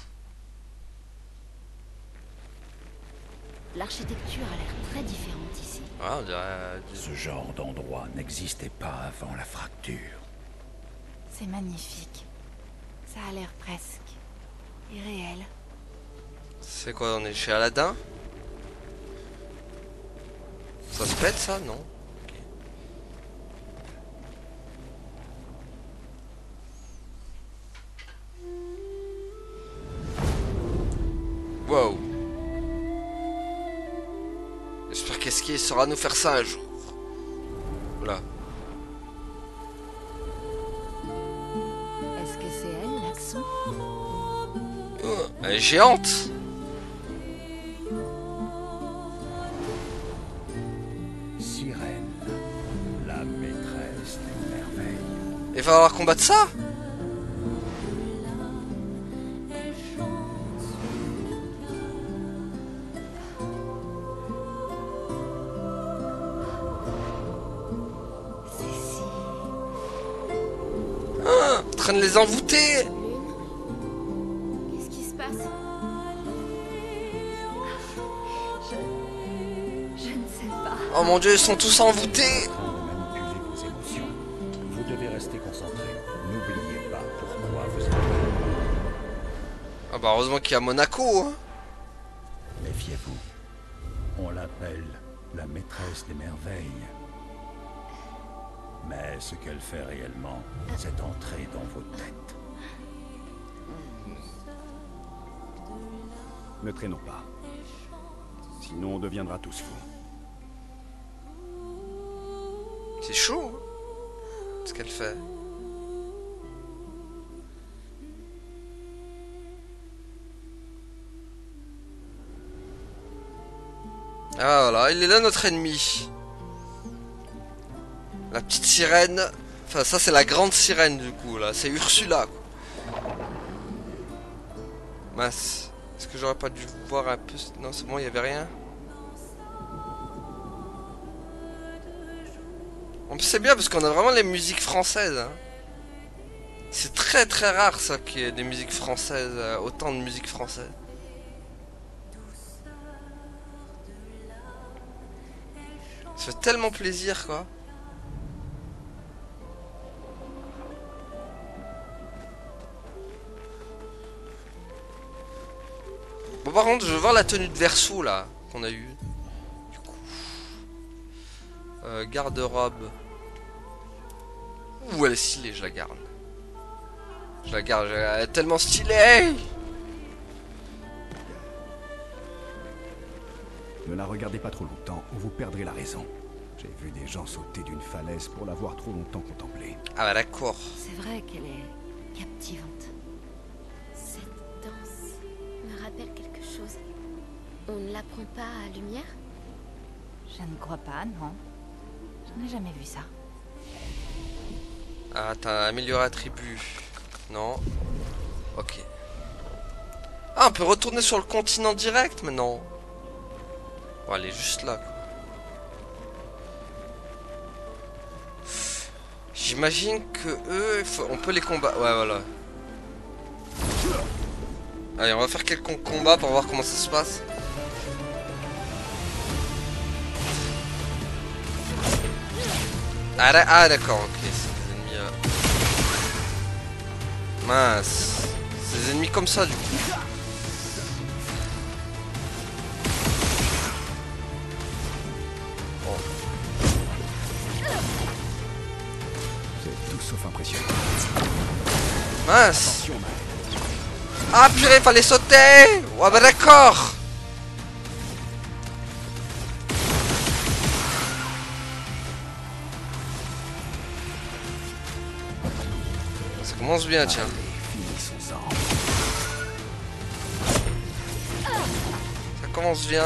L'architecture a l'air très différente ici. Ah, on dirait... Ce genre d'endroit n'existait pas avant la fracture. C'est magnifique. Ça a l'air presque irréel. C'est quoi, on est chez Aladdin? Ça se pète ça, non? Okay. Wow. J'espère qu'Esquier saura nous faire ça un jour. Voilà. Est-ce que c'est elle, l'accent? Oh, elle est géante. Sirène, la maîtresse des merveilles. Il va falloir combattre ça? Ah, en train de les envoûter. Qu'est-ce qui se passe? Je ne sais pas. Oh mon dieu, ils sont tous envoûtés. Manipulez vos émotions. Vous devez rester concentré. N'oubliez pas pourquoi vous êtes là. Ah bah heureusement qu'il y a Monaco. Hein. Méfiez-vous. On l'appelle la maîtresse des merveilles. Mais ce qu'elle fait réellement, c'est entrer dans vos têtes. Ne traînons pas. Sinon on deviendra tous fous. C'est chaud, hein, ce qu'elle fait. Ah voilà, il est là notre ennemi. La petite sirène. Enfin ça c'est la grande sirène du coup là. C'est Ursula quoi. Mince. Est-ce que j'aurais pas dû voir un peu... Non c'est bon, il y avait rien. C'est bien parce qu'on a vraiment les musiques françaises. Hein. C'est très très rare ça qu'il y ait des musiques françaises. Autant de musique française. Ça fait tellement plaisir quoi. Bon par contre je veux voir la tenue de Verso là qu'on a eu. Du coup. Garde-robe. Ouh elle est stylée, je la garde. Je la garde, elle est tellement stylée. Ne la regardez pas trop longtemps ou vous perdrez la raison. J'ai vu des gens sauter d'une falaise pour l'avoir trop longtemps contemplée. Ah bah d'accord. C'est vrai qu'elle est captivante. Cette danse me rappelle quelque chose. On ne l'apprend pas à Lumière? Je ne crois pas, non. Je n'ai jamais vu ça. Ah t'as amélioré attribut. Non. Ok. Ah on peut retourner sur le continent direct maintenant. Bon elle est juste là quoi. J'imagine que eux, on peut les combattre. Ouais voilà. Allez on va faire quelques combats pour voir comment ça se passe. Ah d'accord, ok, c'est des ennemis... Mince. C'est des ennemis comme ça du coup. Bon. C'est tout sauf impressionnant. Mince. Ah purée, fallait sauter. Ouais bah d'accord. Ça commence bien, tiens. Ça commence bien.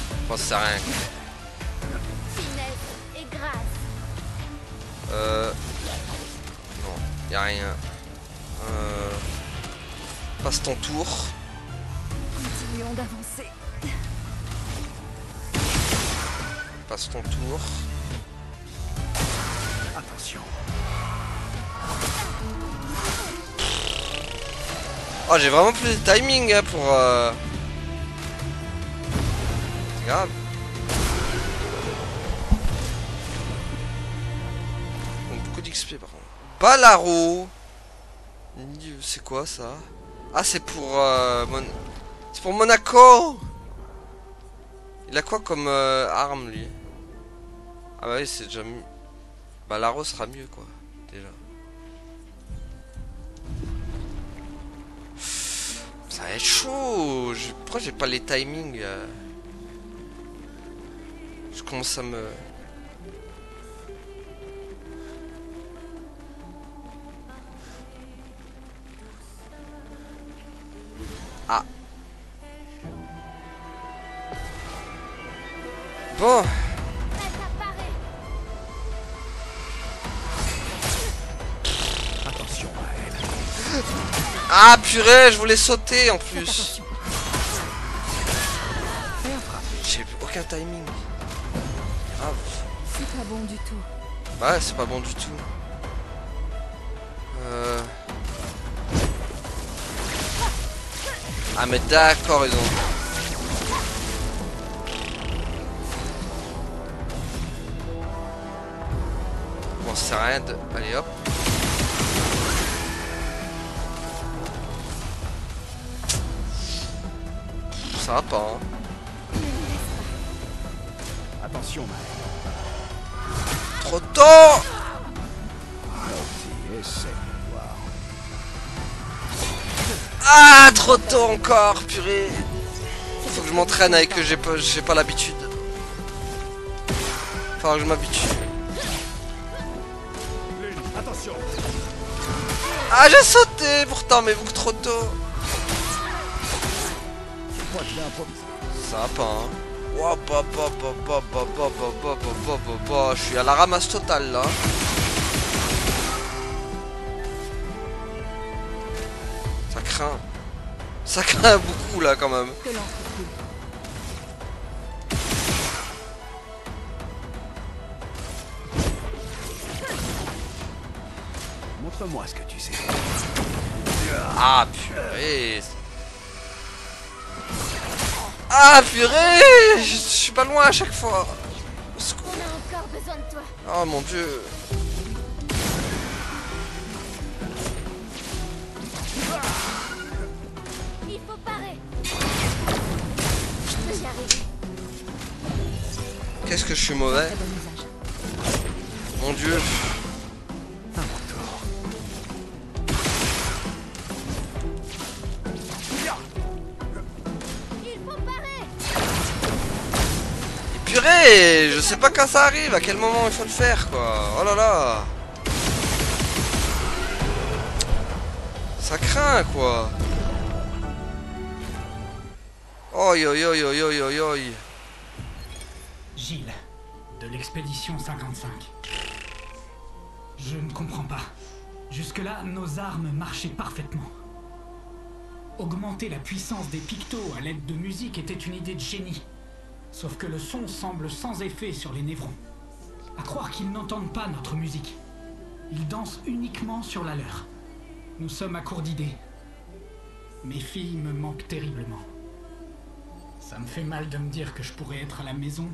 Je pense que c'est rien. Finesse et grâce. Non, y a rien. Passe ton tour. Continuons d'avancer. Passe ton tour. Attention. Oh, j'ai vraiment plus de timing hein, pour... C'est grave. Donc, beaucoup d'XP par contre. Balaro. C'est quoi ça? Ah, c'est pour... C'est pour Monaco. Il a quoi comme arme lui? Ah bah oui, c'est déjà mieux. Balaro sera mieux quoi, déjà. Ça va être chaud. Pourquoi j'ai pas les timings Je commence à me... Ah. Bon. Attention à elle. Ah purée, je voulais sauter en plus. J'ai aucun timing. Grave. C'est pas bon du tout. Ouais, c'est pas bon du tout. Ah mais d'accord, ils ont... Bon, c'est rien de... Allez hop. Ça va pas, hein. Attention, Maël. Trop tôt. Vas-y, essaie de voir. Ah, trop tôt encore, purée. Faut que je m'entraîne avec eux, j'ai pas l'habitude. Faut que je m'habitue. Attention. Ah, j'ai sauté pourtant, mais beaucoup trop tôt. Je crois que je vais improviser. Ça va pas, hein. Ouah, je suis à la ramasse totale là. Ça craint. Ça craint beaucoup là quand même. Montre-moi ce que tu sais. Ah purée. Ah purée. Je suis pas loin à chaque fois. On a encore besoin de toi. Oh mon dieu. Il faut parer. Je peux y arriver. Qu'est-ce que je suis mauvais. Mon dieu. Purée, je sais pas quand ça arrive, à quel moment il faut le faire quoi. Oh là là. Ça craint quoi. Oi oi oi oi oi oi oi. Gilles, de l'expédition 55. Je ne comprends pas. Jusque-là, nos armes marchaient parfaitement. Augmenter la puissance des pictos à l'aide de musique était une idée de génie. Sauf que le son semble sans effet sur les névrons. À croire qu'ils n'entendent pas notre musique. Ils dansent uniquement sur la leur. Nous sommes à court d'idées. Mes filles me manquent terriblement. Ça me fait mal de me dire que je pourrais être à la maison,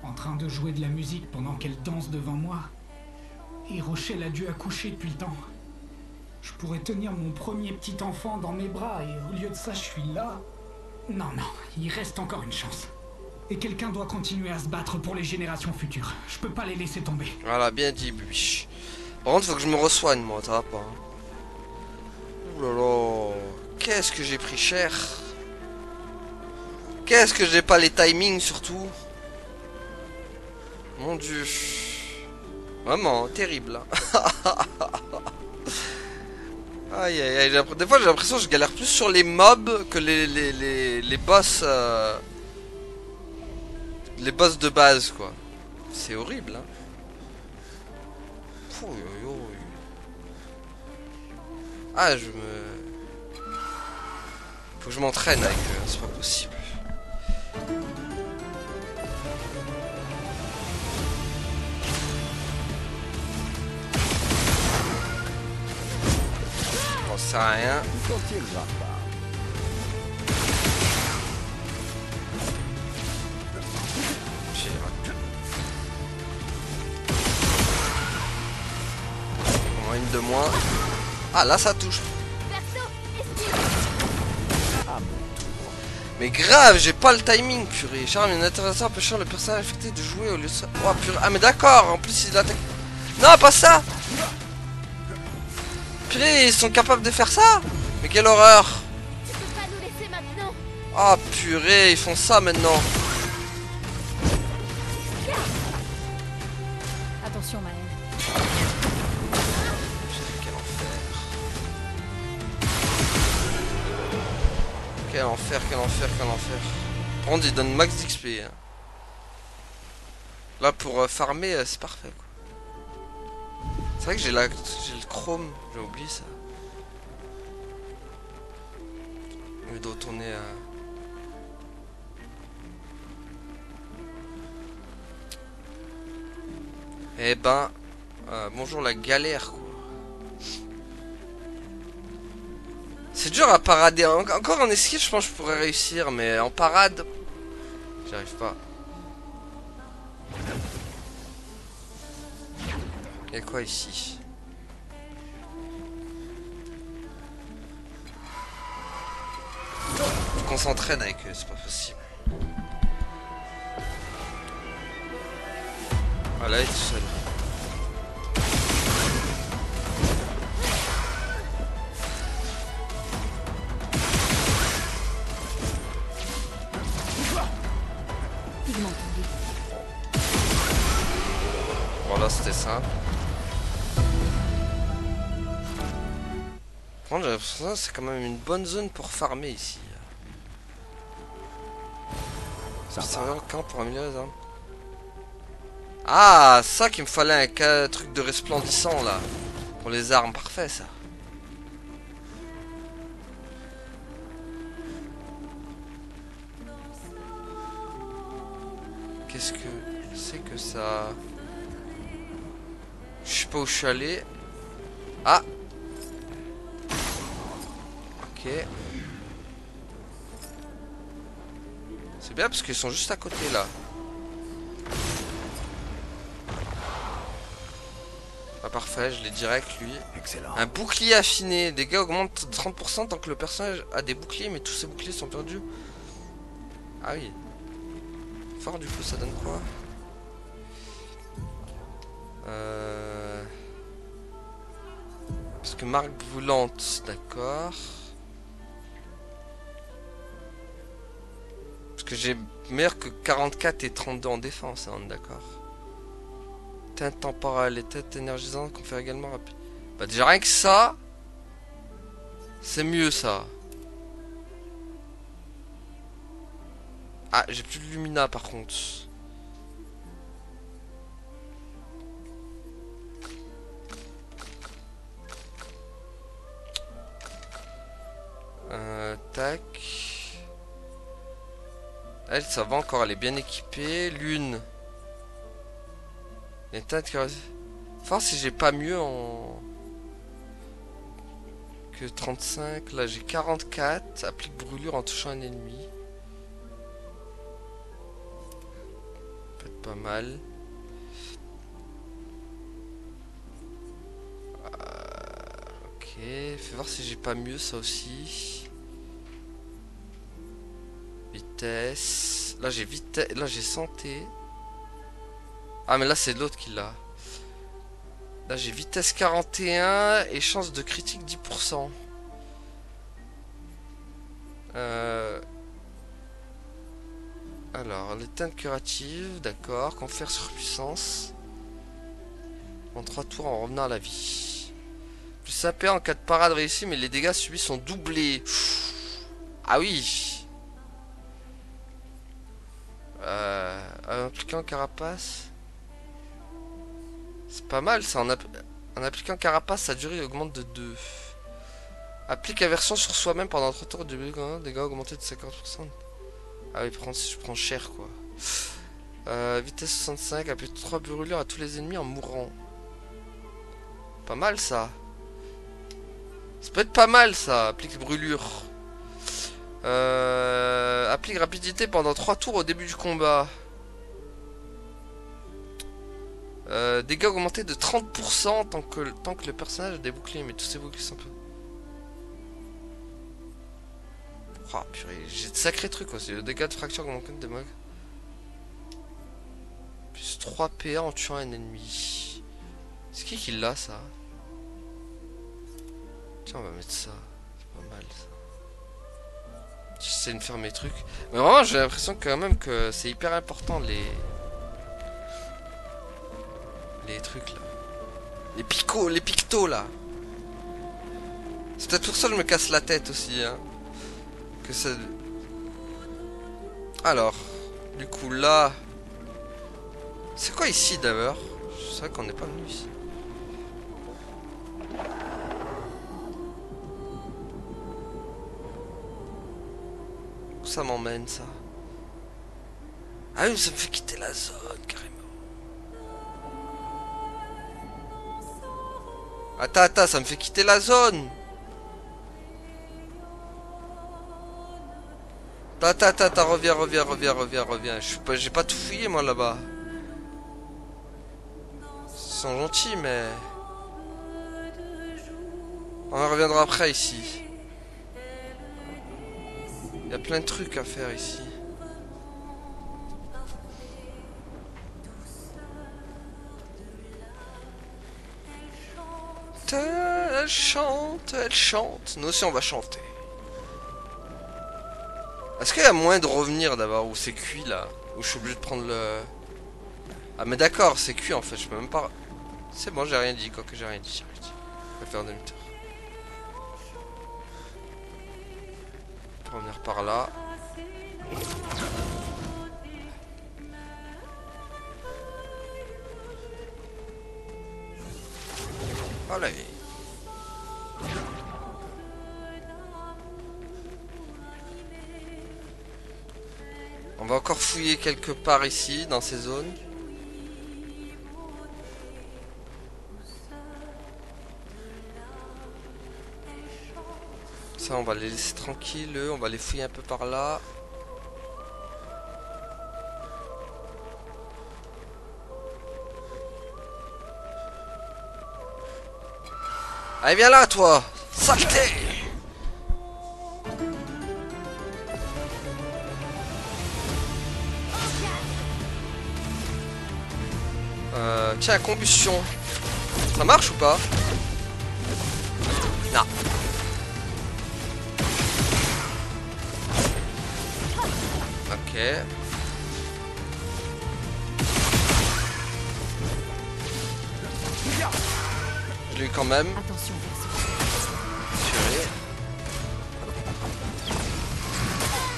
en train de jouer de la musique pendant qu'elles dansent devant moi. Et Rochelle a dû accoucher depuis le temps. Je pourrais tenir mon premier petit enfant dans mes bras et au lieu de ça, je suis là. Non, non, il reste encore une chance. Et quelqu'un doit continuer à se battre pour les générations futures. Je peux pas les laisser tomber. Voilà, bien dit, bibiche. Par contre, faut que je me resoigne, moi, ça va pas. Hein. Ouh là là. Qu'est-ce que j'ai pris cher. Qu'est-ce que j'ai pas les timings, surtout. Mon dieu. Vraiment, terrible. Hein. Aïe, aïe, aïe. Des fois, j'ai l'impression que je galère plus sur les mobs que les boss... Les boss de base quoi. C'est horrible hein. Ah je me... Faut que je m'entraîne avec eux, c'est pas possible. J'en sais rien. Une de moins. Ah là ça touche. Mais grave, j'ai pas le timing, purée. Charme une intéressant empêchant le personnage affecté de jouer au lieu de ça. Oh purée. Ah mais d'accord, en plus il attaque. Non, pas ça. Purée, ils sont capables de faire ça. Mais quelle horreur. Ah purée, ils font ça maintenant. Attention Maël. Quel enfer, quel enfer, quel enfer. Par contre, il donne max d'XP. Hein. Là, pour farmer, c'est parfait. C'est vrai que j'ai le chrome, j'ai oublié ça. Je dois retourner à... Eh ben, bonjour la galère quoi. C'est dur à parader. Encore en esquive, je pense que je pourrais réussir, mais en parade, j'y arrive pas. Il y a quoi ici? Faut qu'on s'entraîne avec eux, c'est pas possible. Voilà, il est tout seul. Voilà, c'était simple. J'ai l'impression que c'est quand même une bonne zone pour farmer ici. Ça va quand pour améliorer les armes. Ah, ça qu'il me fallait un truc de resplendissant là. Pour les armes, parfait ça. Qu'est-ce que c'est que ça? Je sais pas où je suis allé. Ah! Ok. C'est bien parce qu'ils sont juste à côté là. Ah parfait, je l'ai direct lui. Excellent. Un bouclier affiné. Dégâts augmentent de 30% tant que le personnage a des boucliers, mais tous ces boucliers sont perdus. Ah oui. Fort du coup, ça donne quoi? Parce que marque brûlante, d'accord. Parce que j'ai meilleur que 44 et 32 en défense, hein, d'accord. Teinte temporelle et tête énergisante confère également rapide. Bah déjà rien que ça, c'est mieux ça. Ah, j'ai plus de Lumina par contre. Tac. Elle, ça va encore, elle est bien équipée. Lune. Les teintes qui... Enfin, si j'ai pas mieux en... que 35. Là, j'ai 44. Applique brûlure en touchant un ennemi. Peut-être pas mal. Ok. Fais voir si j'ai pas mieux, ça aussi. Vitesse. Là, j'ai vitesse. Là, j'ai santé. Ah, mais là, c'est l'autre qui l'a. Là, j'ai vitesse 41 et chance de critique 10%. Alors, les teintes curatives, d'accord. Confère surpuissance. En 3 tours en revenant à la vie. Plus AP en cas de parade réussie, mais les dégâts subis sont doublés. Ah oui. Impliquant carapace. C'est pas mal ça. En appliquant carapace, sa durée augmente de 2. Applique aversion sur soi-même pendant 3 tours de dégâts augmentés de 50%. Ah oui, si je prends cher quoi. Vitesse 65, applique 3 brûlures à tous les ennemis en mourant. Pas mal ça. Ça peut être pas mal ça. Applique brûlure. Applique rapidité pendant 3 tours au début du combat. Dégâts augmentés de 30% tant que le personnage a des boucliers. Mais tous ces boucliers sont peu. Oh purée, j'ai de sacrés trucs aussi. Le dégât de fracture augmenté de mag. Plus 3 PA en tuant un ennemi. C'est qui l'a ça? Tiens, on va mettre ça. C'est pas mal ça. J'essaie de faire mes trucs. Mais vraiment, j'ai l'impression quand même que c'est hyper important les trucs là. Les pictos là. C'est peut-être pour ça que je me casse la tête aussi. Hein. Que ça... Alors, du coup là... C'est quoi ici d'abord? C'est vrai qu'on n'est pas venu ici. Où ça m'emmène ça? Ah oui, ça me fait quitter la zone carrément. Attends, ça me fait quitter la zone. Attends, reviens. J'ai pas tout fouillé moi là-bas. Ils sont gentils mais... On en reviendra après ici. Il y a plein de trucs à faire ici. elle chante, elle chante. Nous aussi on va chanter. Est-ce qu'il y a moyen de revenir d'abord où c'est cuit là? Où je suis obligé de prendre le... Ah mais d'accord, c'est cuit en fait, je peux même pas... C'est bon, j'ai rien dit, quoi que j'ai rien dit, Je vais faire demi-tour. Revenir par là. Allez. On va encore fouiller quelque part ici, dans ces zones. Ça, on va les laisser tranquilles, on va les fouiller un peu par là. Allez, viens là, toi! Saleté! Tiens, combustion. Ça marche ou pas? Non. Ok. Je l'ai eu quand même. Attention, Purée.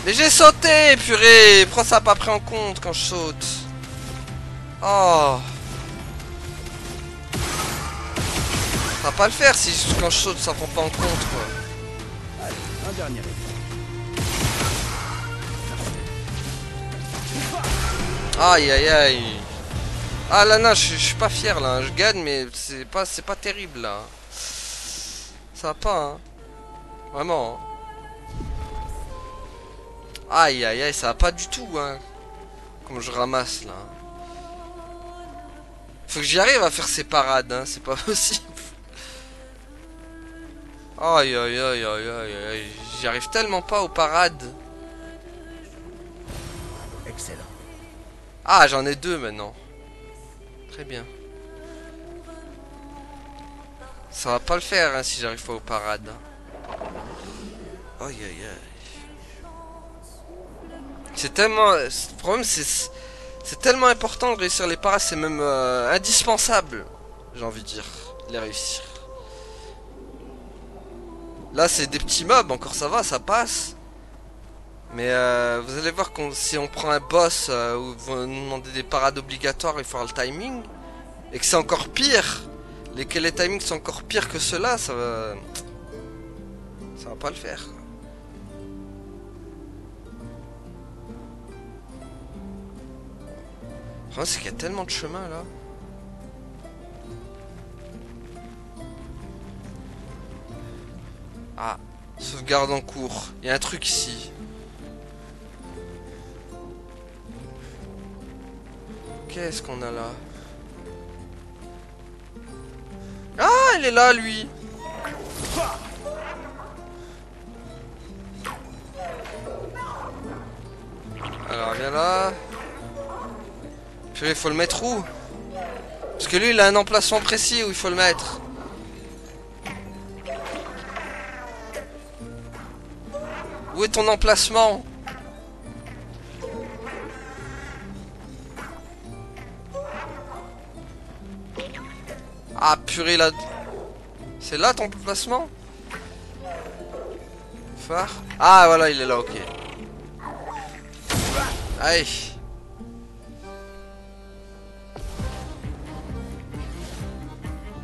Mais j'ai sauté, purée! Pourquoi ça n'a pas pris en compte quand je saute? Oh! Ça va pas le faire si quand je saute ça prend pas en compte quoi. Allez, un dernier effort. Aïe aïe aïe. Ah là non, je suis pas fier là, je gagne mais c'est pas terrible là. Ça va pas hein. Vraiment. Aïe aïe aïe, ça va pas du tout hein. Comme je ramasse là. Faut que j'y arrive à faire ces parades hein, c'est pas possible. Aïe aïe aïe aïe aïe aïe, j'y arrive tellement pas aux parades. Excellent. Ah j'en ai deux maintenant. Très bien. Ça va pas le faire hein, si j'arrive pas aux parades. Aïe aïe aïe. C'est tellement... Le problème c'est tellement important de réussir les parades, c'est même indispensable. J'ai envie de dire, les réussir. Là c'est des petits mobs, encore ça va, ça passe. Mais vous allez voir si on prend un boss où vous nous demandez des parades obligatoires, il faut avoir le timing. Et que c'est encore pire. Les timings sont encore pires que ceux-là, ça va pas le faire. Le problème c'est qu'il y a tellement de chemins là. Ah, sauvegarde en cours. Il y a un truc ici. Qu'est-ce qu'on a là? Ah, il est là, lui. Alors, viens là. Puis il faut le mettre où? Parce que lui, il a un emplacement précis où il faut le mettre. Où est ton emplacement? Ah purée là. C'est là ton emplacement? Phare. Ah voilà il est là, ok. Allez.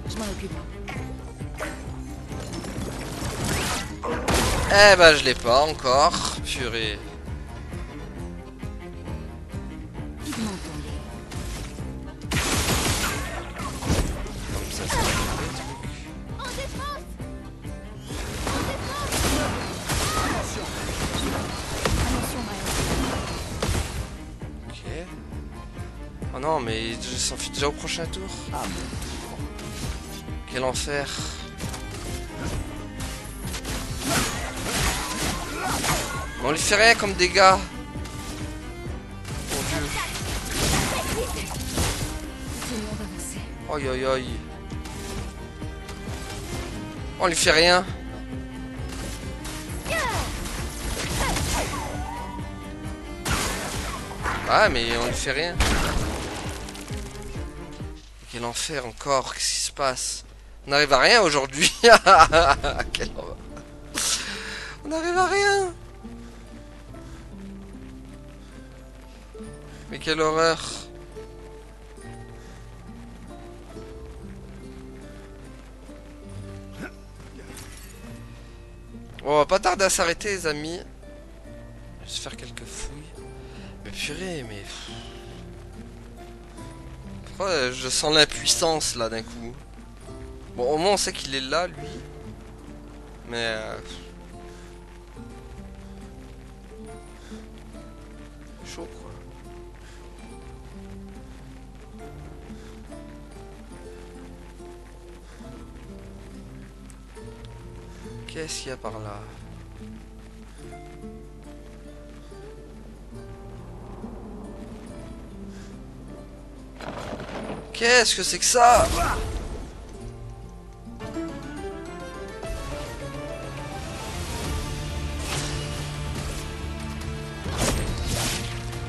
Je m'en occupe. Eh ben je l'ai pas encore. Purée. Comme ça c'est le truc. Ok. Oh non mais il s'enfuit déjà au prochain tour. Quel enfer. On lui fait rien comme dégâts. Mon dieu. Aïe aïe aïe. On lui fait rien. Ah mais on lui fait rien. Quel enfer encore. Qu'est-ce qui se passe? On n'arrive à rien aujourd'hui. Quelle horreur. On n'arrive à rien. Mais quelle horreur. On va pas tarder à s'arrêter les amis. Je vais juste faire quelques fouilles. Mais purée, mais... Pourquoi je sens l'impuissance là d'un coup? Bon, au moins on sait qu'il est là lui. Mais... chaud quoi. Qu'est-ce qu'il y a par là? Qu'est-ce que c'est que ça?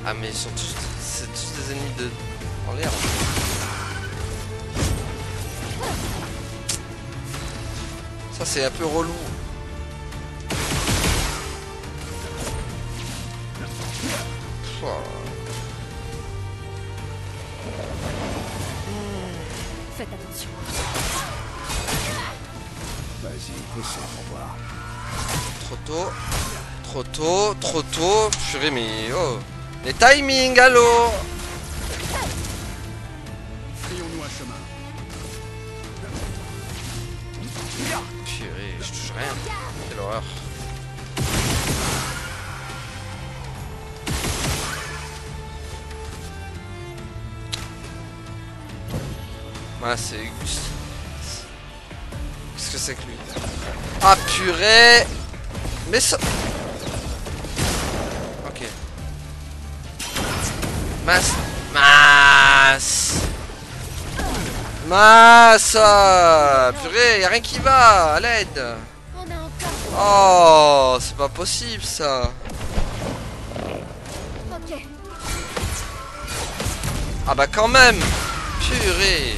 Ah mais ils sont tous... c'est tous des ennemis de... en l'air. Ça c'est un peu relou. Oh. Faites attention. Vas-y, essaie pour voir. Trop tôt. Trop tôt, trop tôt. Purée mais oh. Les timings, allô. Frayons-nous un chemin. Purée, je touche rien. Quelle horreur. Ouais, c'est Auguste. Qu'est-ce que c'est que lui? Ah purée. Mais ça... Ok. Masse. Masse. Masse. Purée, y'a rien qui va. À l'aide. Oh, c'est pas possible ça. Ah bah quand même. Purée.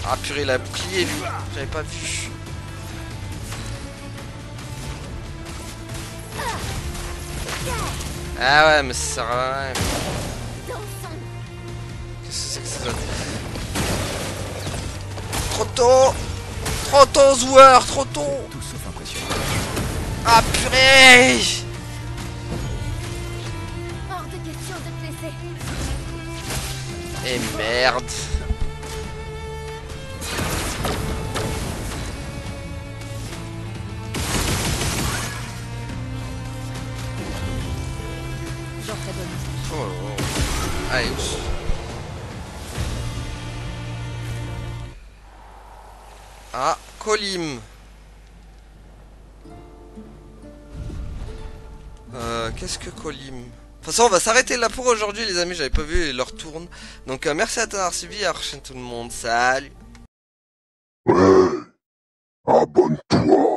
Ah purée, il a bouclier lui. J'avais pas vu. Ah ouais, mais ça sert à rien. Qu'est-ce que c'est que ça? Trop tôt. Trop tôt, joueur. Trop tôt. Tout sauf impressionnant. Ah purée. Hors de question de te laisser. Et merde. Oh, oh. Allez. Ah, Colim. Qu'est-ce que Colim? De toute façon, on va s'arrêter là pour aujourd'hui, les amis. J'avais pas vu leur tourne. Donc, merci à t'avoir suivi. À la prochaine, tout le monde. Salut. Ouais, abonne-toi.